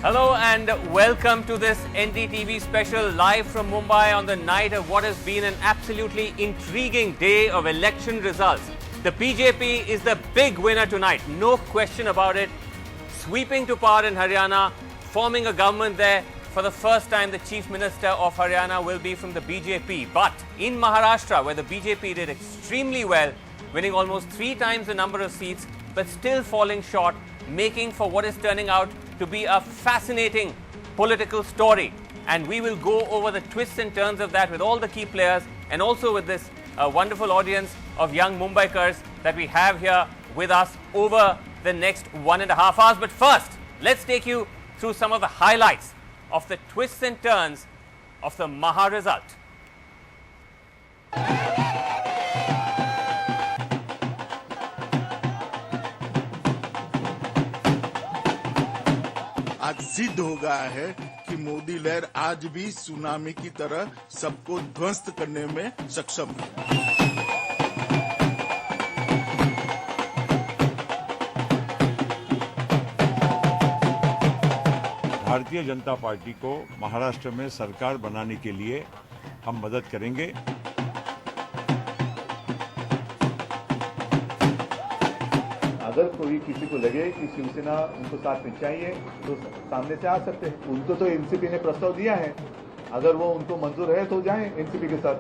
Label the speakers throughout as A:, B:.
A: Hello and welcome to this NDTV special live from Mumbai on the night of what has been an absolutely intriguing day of election results. The BJP is the big winner tonight, no question about it. Sweeping to power in Haryana, forming a government there. For the first time, the Chief Minister of Haryana will be from the BJP. But in Maharashtra, where the BJP did extremely well, winning almost 3 times the number of seats, but still falling short, making for what is turning out to be a fascinating political story. And we will go over the twists and turns of that with all the key players and also with this wonderful audience of young Mumbaikars that we have here with us over the next 1.5 hours. But first, let's take you through some of the highlights of the twists and turns of the Maha result.
B: आज सिद्ध हो गया है कि मोदी लहर आज भी tsunami की तरह सबको ध्वस्त करने में सक्षम है।
C: भारतीय जनता पार्टी को महाराष्ट्र में सरकार बनाने के लिए हम मदद करेंगे।
D: अगर कोई किसी को लगे कि शिवसेना उनको साथ में चाहिए तो सामने से आ सकते हैं। उनको तो एनसीपी ने प्रस्ताव दिया है, अगर वो उनको मंजूर है तो जाएं एनसीपी के साथ।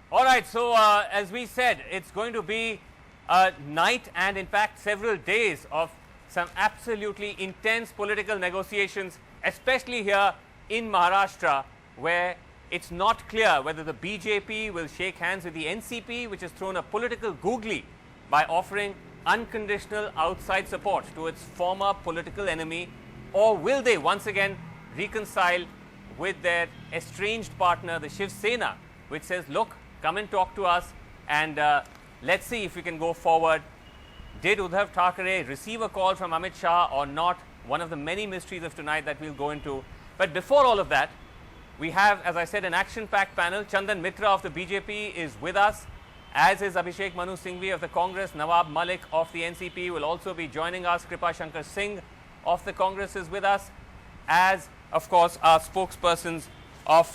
A: All right, so as we said, it's going to be a night and in fact several days of some absolutely intense political negotiations, especially here in Maharashtra, where it's not clear whether the BJP will shake hands with the NCP, which has thrown a political googly by offering unconditional outside support to its former political enemy, or will they once again reconcile with their estranged partner, the Shiv Sena, which says, look, come and talk to us and let's see if we can go forward. Did Uddhav Thackeray receive a call from Amit Shah or not? One of the many mysteries of tonight that we'll go into. But before all of that, we have, as I said, an action-packed panel. Chandan Mitra of the BJP is with us, as is Abhishek Manu Singhvi of the Congress. Nawab Malik of the NCP will also be joining us. Kripa Shankar Singh of the Congress is with us, as, of course, our spokespersons of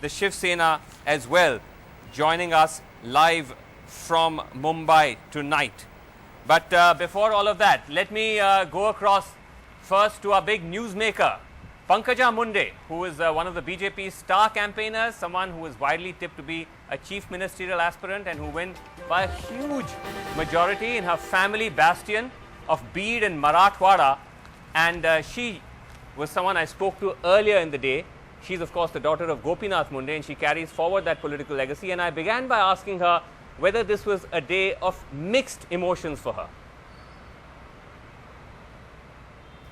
A: the Shiv Sena as well, joining us live from Mumbai tonight. But before all of that, let me go across first to our big newsmaker, Pankaja Munde, who is one of the BJP's star campaigners, someone who is widely tipped to be a chief ministerial aspirant and who win by a huge majority in her family bastion of Beed and Marathwada. And she was someone I spoke to earlier in the day. She's, of course, the daughter of Gopinath Munde, and she carries forward that political legacy. And I began by asking her whether this was a day of mixed emotions for her.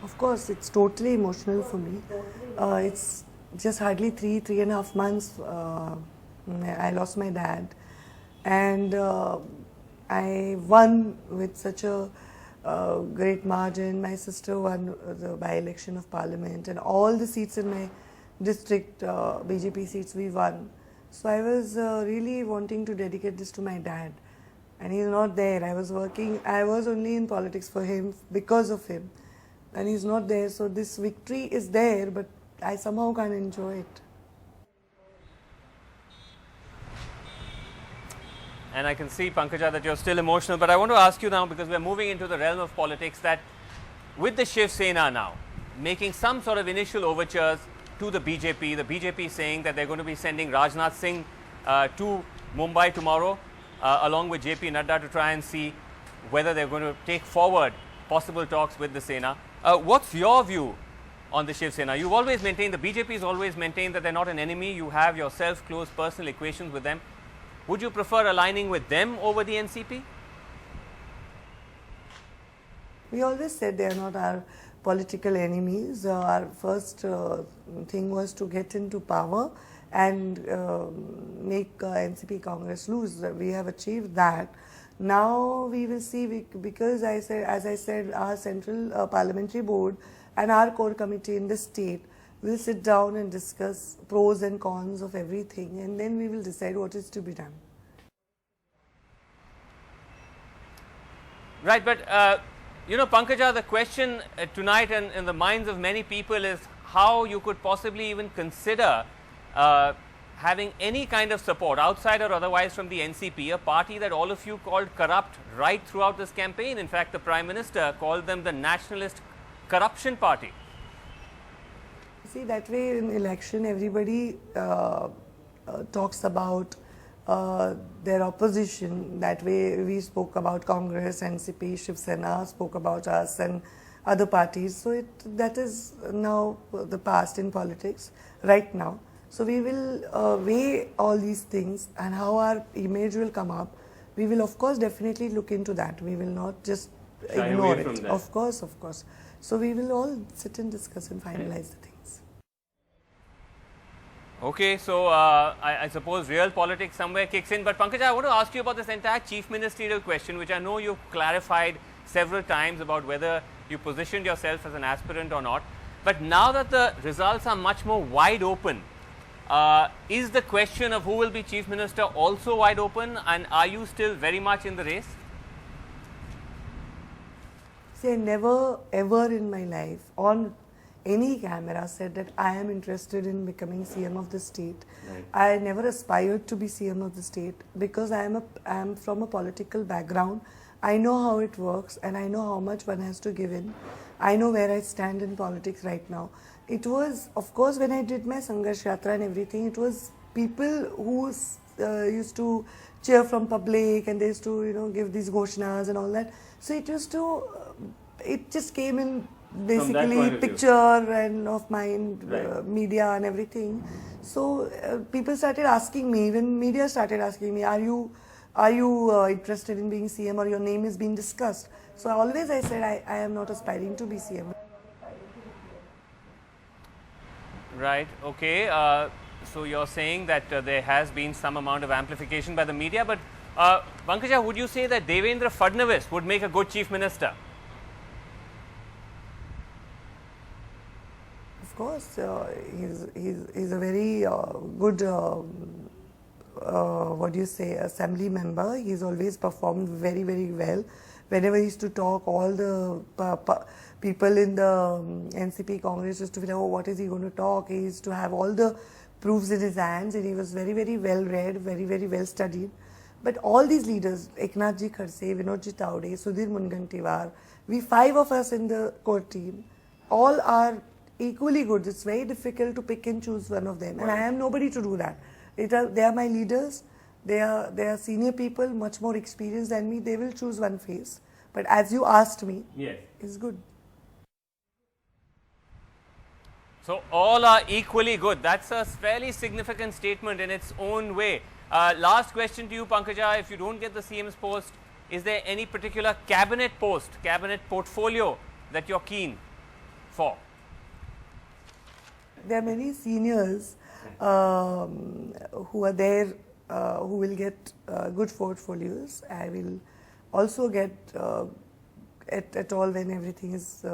E: Of course, it's totally emotional for me. It's just hardly 3.5 months. I lost my dad, and I won with such a great margin. My sister won the by-election of parliament, and all the seats in my district, BJP seats, we won. So I was really wanting to dedicate this to my dad, and he's not there. I was only in politics for him, because of him, and he's not there. So this victory is there, but I somehow can't enjoy it.
A: And I can see, Pankaja, that you're still emotional, but I want to ask you now, because we're moving into the realm of politics, that with the Shiv Sena now making some sort of initial overtures to the BJP saying that they're going to be sending Rajnath Singh to Mumbai tomorrow, along with JP Nadda, to try and see whether they're going to take forward possible talks with the Sena. What's your view on the Shiv Sena? You've always maintained, the BJP has always maintained that they're not an enemy. You have yourself close personal equations with them. Would you prefer aligning with them over the NCP?
E: We always said they are not our political enemies. Our first thing was to get into power and make NCP Congress lose. We have achieved that. Now we will see, because as I said, our central parliamentary board and our core committee in the state We'll sit down and discuss pros and cons of everything, and then we will decide what is to be done.
A: Right, but you know, Pankaja, the question tonight in the minds of many people is how you could possibly even consider having any kind of support, outside or otherwise, from the NCP, a party that all of you called corrupt right throughout this campaign. In fact, the Prime Minister called them the Nationalist Corruption Party.
E: See, that way in election, everybody talks about their opposition. That way we spoke about Congress, NCP, Shiv Sena, spoke about us and other parties. So that is now the past in politics right now. So we will weigh all these things and how our image will come up. We will of course definitely look into that. We will not just ignore it. Of course, of course. So we will all sit and discuss and finalize the things.
A: Okay, so I suppose real politics somewhere kicks in. But Pankaja, I want to ask you about this entire chief ministerial question, which I know you've clarified several times about whether you positioned yourself as an aspirant or not. But now that the results are much more wide open, is the question of who will be chief minister also wide open, and are you still very much in the race?
E: See, I never ever in my life on any camera said that I am interested in becoming CM of the state. Right. I never aspired to be CM of the state because I am from a political background. I know how it works and I know how much one has to give in. I know where I stand in politics right now. It was, of course, when I did my Sangharsh Yatra and everything, it was people who used to cheer from public and they used to, you know, give these ghoshnas and all that. So it used to, it just came in basically picture and of mine, right. Media and everything. So people started asking me, even media started asking me, are you interested in being CM, or your name is being discussed? So always I said I am not aspiring to be CM.
A: Right, okay. So you're saying that there has been some amount of amplification by the media, but Pankaja, would you say that Devendra Fadnavis would make a good chief minister?
E: Of course, he's a very good what do you say, assembly member. He's always performed very, very well. Whenever he used to talk, all the people in the NCP Congress used to feel, oh, what is he going to talk? He used to have all the proofs in his hands, and he was very, very well read, very, very well studied. But all these leaders, Eknathji Khadse, Vinodji Taude, Sudhir Mungantiwar, we 5 of us in the core team, all are equally good. It's very difficult to pick and choose one of them, and I am nobody to do that. They are my leaders. They are senior people, much more experienced than me. They will choose one face. But as you asked me, yes, it's good.
A: So all are equally good. That's a fairly significant statement in its own way. Last question to you, Pankaja. If you don't get the CM's post, is there any particular cabinet post, cabinet portfolio that you're keen for?
E: There are many seniors who are there, who will get good portfolios. I will also get at all when everything is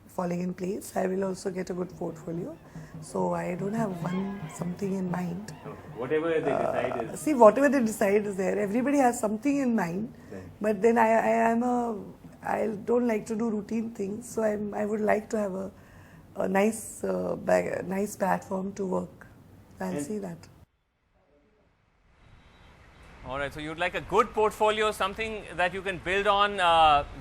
E: falling in place. I will also get a good portfolio. So I don't have something in mind.
A: Whatever they decide is.
E: See, whatever they decide is there. Everybody has something in mind, but then I don't like to do routine things. So I would like to have a nice nice platform to work. I'll see that.
A: All right, so you'd like a good portfolio, something that you can build on.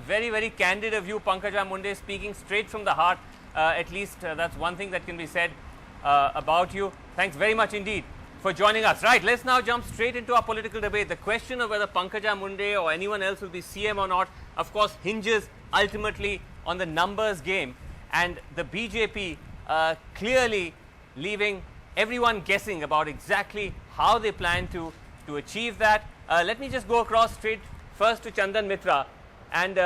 A: Very, very candid of you, Pankaja Munde, speaking straight from the heart. At least that's one thing that can be said about you. Thanks very much indeed for joining us. Right, let's now jump straight into our political debate. The question of whether Pankaja Munde or anyone else will be CM or not, of course, hinges ultimately on the numbers game. And the BJP clearly leaving everyone guessing about exactly how they plan to achieve that. Let me just go across straight first to Chandan Mitra and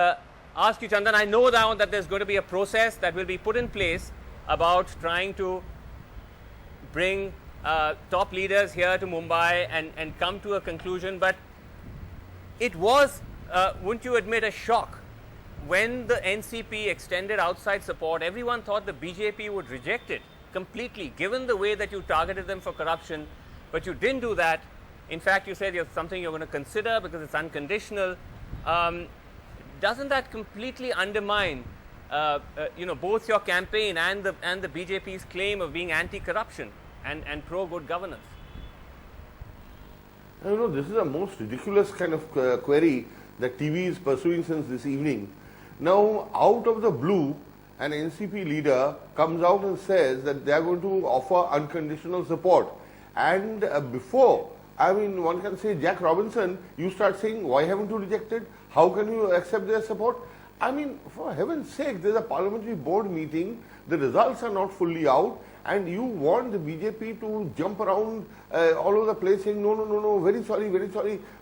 A: ask you, Chandan, I know now that there's going to be a process that will be put in place about trying to bring top leaders here to Mumbai and come to a conclusion, but it was, wouldn't you admit, a shock when the NCP extended outside support. Everyone thought the BJP would reject it completely, given the way that you targeted them for corruption, but you didn't do that. In fact, you said it's something you're going to consider because it's unconditional. Doesn't that completely undermine, both your campaign and the BJP's claim of being anti-corruption and pro-good governance?
F: This is a most ridiculous kind of query that TV is pursuing since this evening. Now, out of the blue, an NCP leader comes out and says that they are going to offer unconditional support. And before, one can say, Jack Robinson, you start saying, why haven't you rejected? How can you accept their support? For heaven's sake, there's a parliamentary board meeting, the results are not fully out, and you want the BJP to jump around all over the place saying, no, very sorry,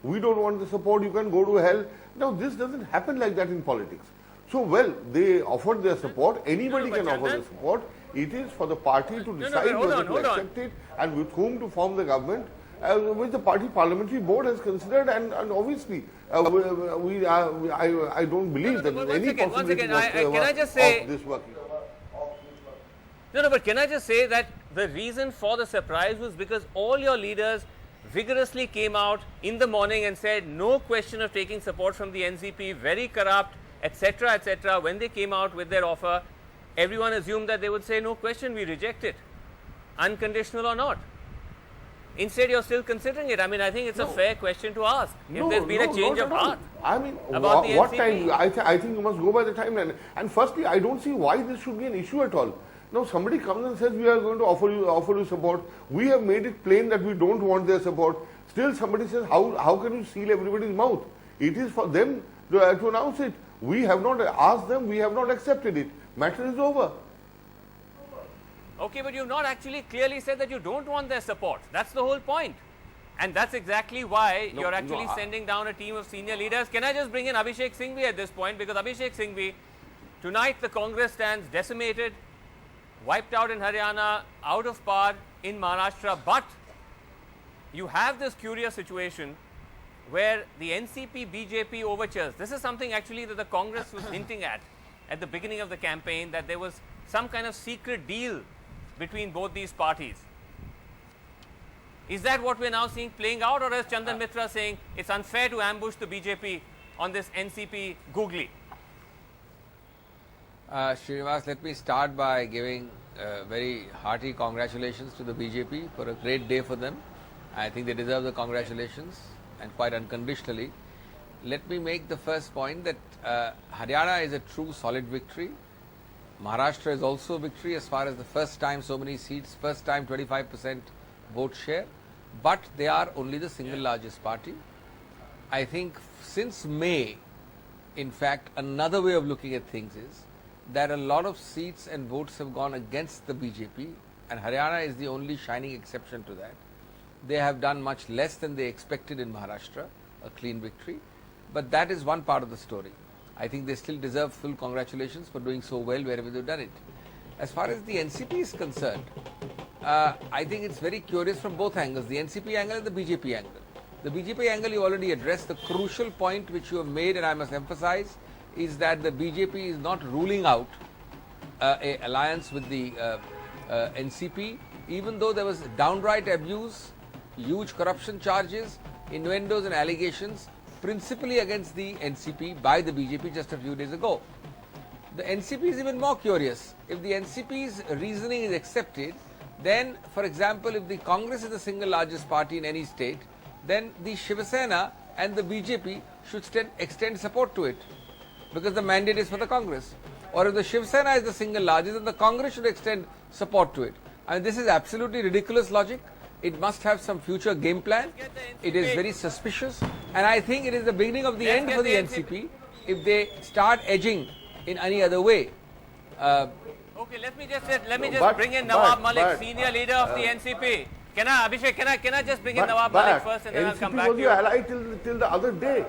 F: we don't want the support, you can go to hell. Now, this doesn't happen like that in politics. So, well, they offered their support, anybody can offer their support. It is for the party to decide whether to accept it and with whom to form the government, which the party parliamentary board has considered, and obviously I don't believe that any possibility of this working.
A: No, but can I just say that the reason for the surprise was because all your leaders vigorously came out in the morning and said no question of taking support from the NCP, very corrupt, etc., etc. When they came out with their offer, everyone assumed that they would say no question, we reject it, unconditional or not. Instead, you're still considering it. I think it's a fair question to ask. If there's been a change of heart.
F: About what time? I think you must go by the timeline. And firstly, I don't see why this should be an issue at all. Now, somebody comes and says we are going to offer you support. We have made it plain that we don't want their support. Still, somebody says, how can you seal everybody's mouth? It is for them to announce it. We have not asked them. We have not accepted it. Matter is over.
A: Okay, but you've not actually clearly said that you don't want their support. That's the whole point. And that's exactly why you're actually sending down a team of senior leaders. Can I just bring in Abhishek Singhvi at this point? Because Abhishek Singhvi, tonight the Congress stands decimated, wiped out in Haryana, out of par in Maharashtra. But you have this curious situation where the NCP BJP overtures, this is something actually that the Congress was hinting at the beginning of the campaign, that there was some kind of secret deal between both these parties. Is that what we're now seeing playing out, or is Chandan Mitra saying it's unfair to ambush the BJP on this NCP googly?
G: Srinivas, let me start by giving very hearty congratulations to the BJP for a great day for them. I think they deserve the congratulations, and quite unconditionally. Let me make the first point that Haryana is a true solid victory. Maharashtra is also a victory as far as the first time so many seats, first time 25% vote share, but they are only the single largest party. I think since May, in fact, another way of looking at things is that a lot of seats and votes have gone against the BJP, and Haryana is the only shining exception to that. They have done much less than they expected in Maharashtra, a clean victory, but that is one part of the story. I think they still deserve full congratulations for doing so well wherever they've done it. As far as the NCP is concerned, I think it's very curious from both angles, the NCP angle and the BJP angle. The BJP angle you already addressed. The crucial point which you have made, and I must emphasize, is that the BJP is not ruling out an alliance with the NCP, even though there was downright abuse, huge corruption charges, innuendos and allegations, principally against the NCP by the BJP just a few days ago. The NCP is even more curious. If the NCP's reasoning is accepted, then, for example, if the Congress is the single largest party in any state, then the Shiv Sena and the BJP should extend support to it, because the mandate is for the Congress. Or if the Shiv Sena is the single largest, then the Congress should extend support to it. And this is absolutely ridiculous logic. It must have some future game plan. It is very suspicious, and I think it is the beginning of the end for the NCP if they start edging in any other way.
A: Okay, let me just bring in Nawab Malik, senior leader of the NCP. Abhishek, can I just bring in Nawab Malik first, and then I'll come back to you.
F: NCP was your ally till the other day.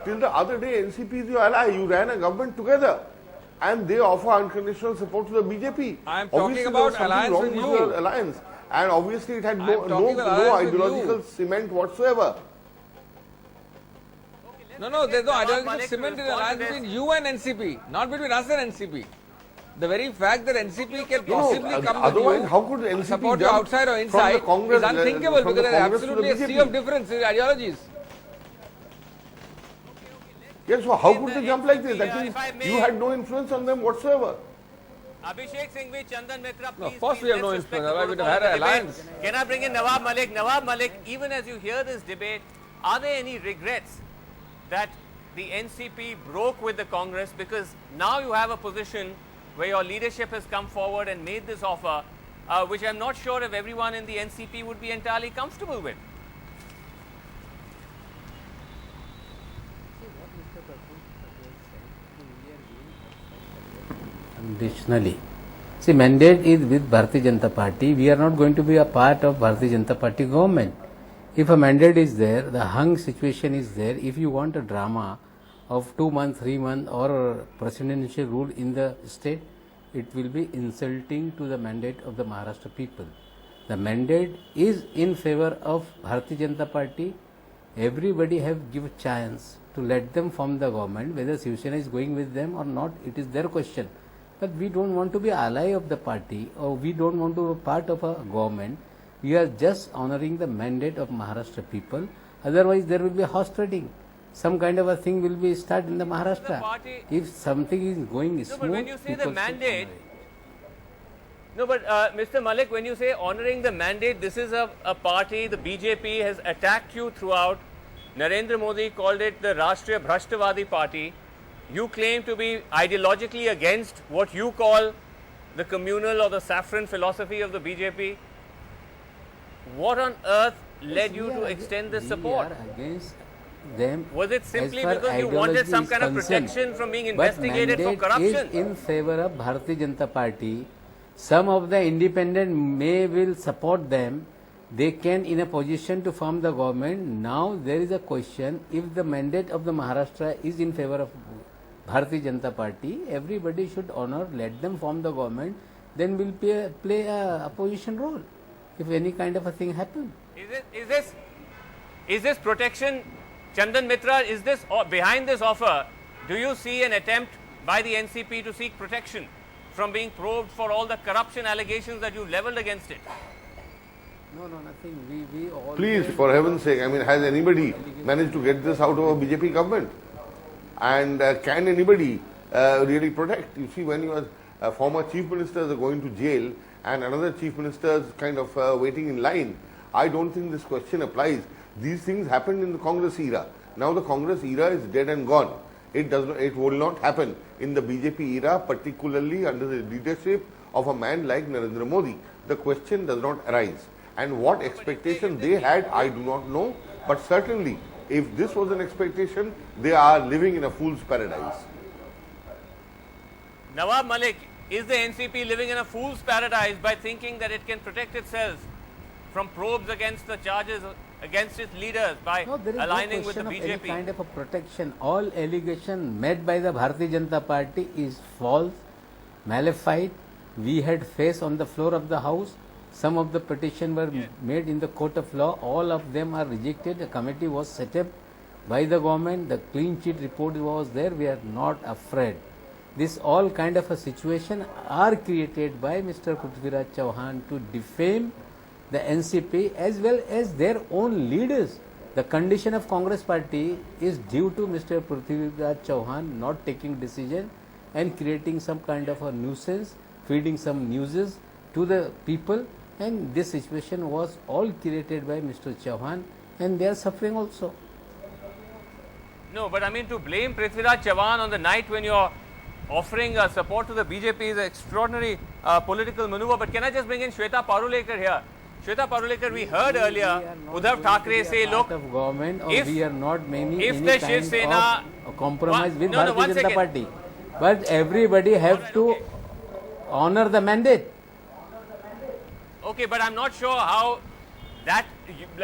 F: Till the other day, NCP is your ally. You ran a government together, and they offer unconditional support to the BJP.
G: I am talking about alliance with you.
F: Alliance. And obviously it had no ideological cement whatsoever.
G: No, there's no ideological cement in alliance between you and NCP, not between us and NCP. The very fact that NCP can
F: No,
G: possibly come with
F: otherwise
G: you,
F: how could NCP
G: support you
F: jump
G: outside or
F: from the
G: inside,
F: Congress,
G: is unthinkable
F: from
G: because
F: the
G: there is
F: Congress to the
G: absolutely a sea
F: BJP?
G: of difference in ideologies.
F: Yes, so how could they jump like this? That means
A: if I may-
F: you had no influence on them whatsoever.
A: Abhishek Singhvi, Chandan Mitra, please.
G: of course
A: please,
G: we have
A: let's
G: no
A: respect
G: influence,
A: the
G: otherwise we'd
A: protocol
G: have had
A: of the
G: an
A: debate.
G: alliance.
A: Can I bring in Nawab Malik? Nawab Malik, even as you hear this debate, are there any regrets that the NCP broke with the Congress, because now you have a position where your leadership has come forward and made this offer, which I'm not sure if everyone in the NCP would be entirely comfortable with.
H: Additionally, see, mandate is with Bharatiya Janata Party. We are not going to be a part of Bharatiya Janata Party government. If a mandate is there, the hung situation is there. If you want a drama of 2 months, 3 months or presidential rule in the state, it will be insulting to the mandate of the Maharashtra people. The mandate is in favor of Bharatiya Janata Party. Everybody have give chance to let them form the government. Whether Shiv Sena is going with them or not, it is their question. But we don't want to be ally of the party, or we don't want to be part of a government. We are just honoring the mandate of Maharashtra people. Otherwise, there will be horse trading. Some kind of a thing will be started in the Maharashtra. If something is going smooth,
A: but when you say the
H: people should
A: mandate,
H: honor it.
A: no, but Mr. Malik, when you say honoring the mandate, this is a party, the BJP has attacked you throughout. Narendra Modi called it the Rashtriya Bhrashtavadi party. You claim to be ideologically against what you call the communal or the saffron philosophy of the BJP. What on earth led you to extend this support?
H: We are against them.
A: Was it simply
H: as far
A: because you wanted
H: ideology
A: some
H: is
A: kind of
H: concerned.
A: protection from being
H: But
A: investigated for
H: mandate
A: corruption?
H: is in favor of Bharatiya Janata Party. Some of the independent may will support them. They can in a position to form the government. Now there is a question, if the mandate of the Maharashtra is in favor of Bharatiya Janata Party, everybody should honor, let them form the government, then will play a opposition role if any kind of a thing happens.
A: Is this protection, Chandan Mitra, is this behind this offer, do you see an attempt by the NCP to seek protection from being probed for all the corruption allegations that you leveled against it?
H: No, nothing. We all.
F: Please, for heaven's sake, I mean, has anybody managed to get this out of a BJP government? And can anybody really protect? You see, when your former chief ministers are going to jail and another chief minister is kind of waiting in line, I don't think this question applies. These things happened in the Congress era. Now the Congress era is dead and gone. It will not happen in the BJP era, particularly under the leadership of a man like Narendra Modi. The question does not arise. And what expectation they had, I do not know. But certainly, if this was an expectation, they are living in a fool's paradise.
A: Nawab Malik, is the NCP living in a fool's paradise by thinking that it can protect itself from probes against the charges against its leaders by
H: No, there is
A: aligning
H: no
A: with the
H: question of any
A: BJP?
H: kind of a protection. All allegation made by the Bharatiya Janata Party is false, malified. We had faced on the floor of the House. Some of the petitions were made in the court of law. All of them are rejected. A committee was set up by the government. The clean sheet report was there. We are not afraid. This all kind of a situation are created by Mr. Prithviraj Chauhan to defame the NCP as well as their own leaders. The condition of Congress party is due to Mr. Prithviraj Chauhan not taking decision and creating some kind of a nuisance, feeding some newses to the people, and this situation was all created by Mr. Chauhan, and they are suffering also.
A: No, but I mean, to blame Prithviraj Chauhan on the night when you're offering support to the BJP is an extraordinary political maneuver. But can I just bring in Shweta Parulekar here? Shweta Parulekar, we heard earlier Uddhav Thackeray say, look,
H: of government, or
A: if-
H: we are not making
A: if
H: any
A: the
H: kind
A: Shiv Sena-
H: of compromise with
A: No,
H: Bharatiya
A: one
H: Janata
A: second.
H: Party. But everybody have to honor the mandate.
A: okay, but I'm not sure how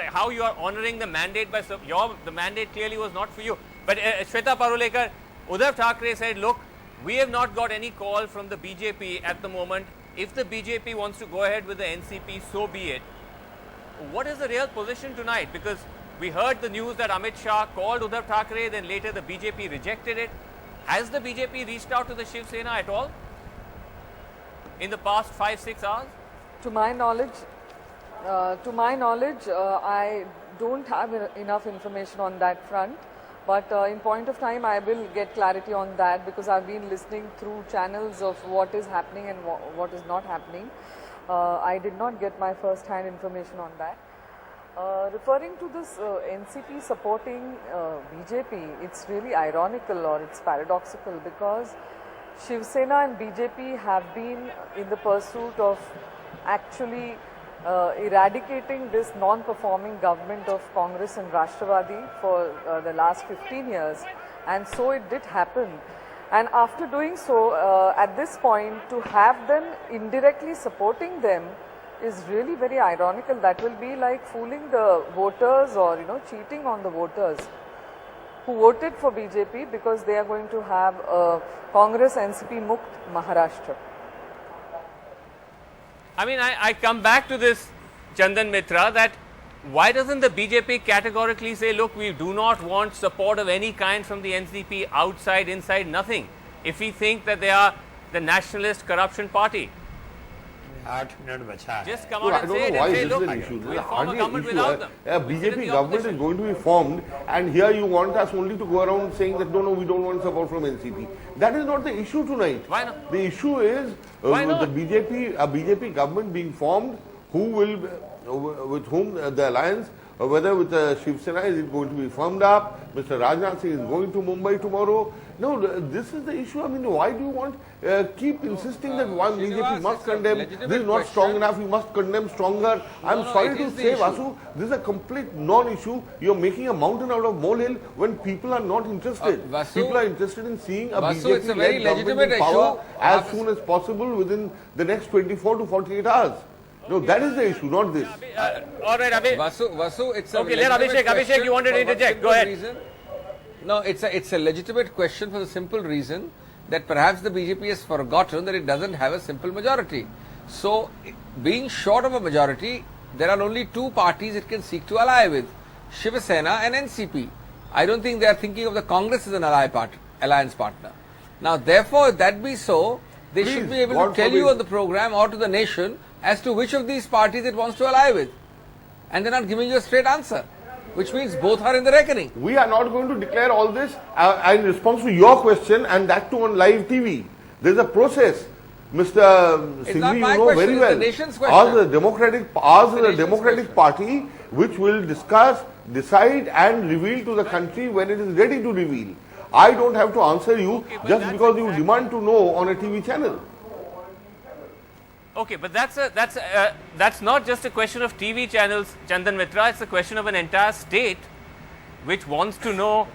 A: how you are honoring the mandate by the mandate clearly was not for you. But Shweta Parulekar, Uddhav Thackeray said, look, we have not got any call from the BJP at the moment. If the BJP wants to go ahead with the NCP, so be it. What is the real position tonight? Because we heard the news that Amit Shah called Uddhav Thackeray, then later the BJP rejected it. Has the BJP reached out to the Shiv Sena at all? in the past 5-6 hours?
I: To my knowledge, I don't have enough information on that front. But in point of time, I will get clarity on that because I've been listening through channels of what is happening and what is not happening. I did not get my first-hand information on that. Referring to this NCP supporting BJP, it's really ironical or it's paradoxical because Shiv Sena and BJP have been in the pursuit of actually eradicating this non-performing government of Congress and Rashtravadi for the last 15 years, and so it did happen. And after doing so, at this point, to have them indirectly supporting them is really very ironical. That will be like fooling the voters or cheating on the voters who voted for BJP because they are going to have a Congress NCP Mukt Maharashtra.
A: I mean, I come back to this, Chandan Mitra, that why doesn't the BJP categorically say, look, we do not want support of any kind from the NCP, outside, inside, nothing, if we think that they are the nationalist corruption party? Just come out
F: I
A: and
F: don't
A: say it
F: know why
A: and say,
F: this is
A: look,
F: an issue. This
A: we'll
F: is
A: form a
F: hardly an
A: government
F: issue.
A: without them.
F: A BJP government is going to be formed, and here you want us only to go around saying that no, we don't want support from NCP. That is not the issue tonight.
A: Why not?
F: The issue is
A: Why not?
F: the BJP government being formed, who will, with whom the alliance, whether with Shiv Sena is it going to be firmed up, Mr. Rajnath Singh is going to Mumbai tomorrow. No, this is the issue. I mean, why do you want keep insisting that one BJP must condemn, this is not strong enough, you must condemn stronger. I'm sorry to say, Vasu, this is a complete non-issue. You're making a mountain out of molehill when people are not interested. People are interested in seeing a BJP-led government in power as soon as possible within the next 24 to 48 hours. No, that is the issue, not this.
A: All right, Abhi.
G: Vasu, it's a
A: okay, let Abhishek, you wanted to interject. Go ahead.
G: Reason. No, it's a legitimate question for the simple reason that perhaps the BJP has forgotten that it doesn't have a simple majority. So, being short of a majority, there are only two parties it can seek to ally with, Shiv Sena and NCP. I don't think they are thinking of the Congress as an alliance partner. Now, therefore, if that be so, they should be able to tell you on the program or to the nation as to which of these parties it wants to ally with. And they're not giving you a straight answer, which means both are in the reckoning.
F: We are not going to declare all this in response to your question, and that too on live TV. There is a process. Mr. Singhvi, you know very well. Ours is a democratic party which will discuss, decide and reveal to the country when it is ready to reveal. I don't have to answer you just because you demand to know on a TV channel.
A: Okay, but that's not just a question of TV channels, Chandan Mitra. It's a question of an entire state which wants to know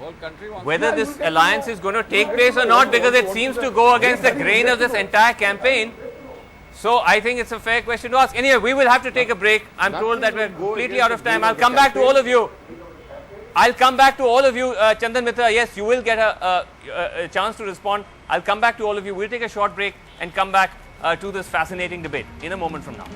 A: whether this alliance is going to take place or not, because it seems to go against the grain of this entire campaign. So I think it's a fair question to ask. Anyway, we will have to take a break. I'm told that we're completely out of time. I'll come back to all of you. Chandan Mitra. Yes, you will get a chance to respond. I'll come back to all of you. We'll take a short break and come back to this fascinating debate in a moment from now.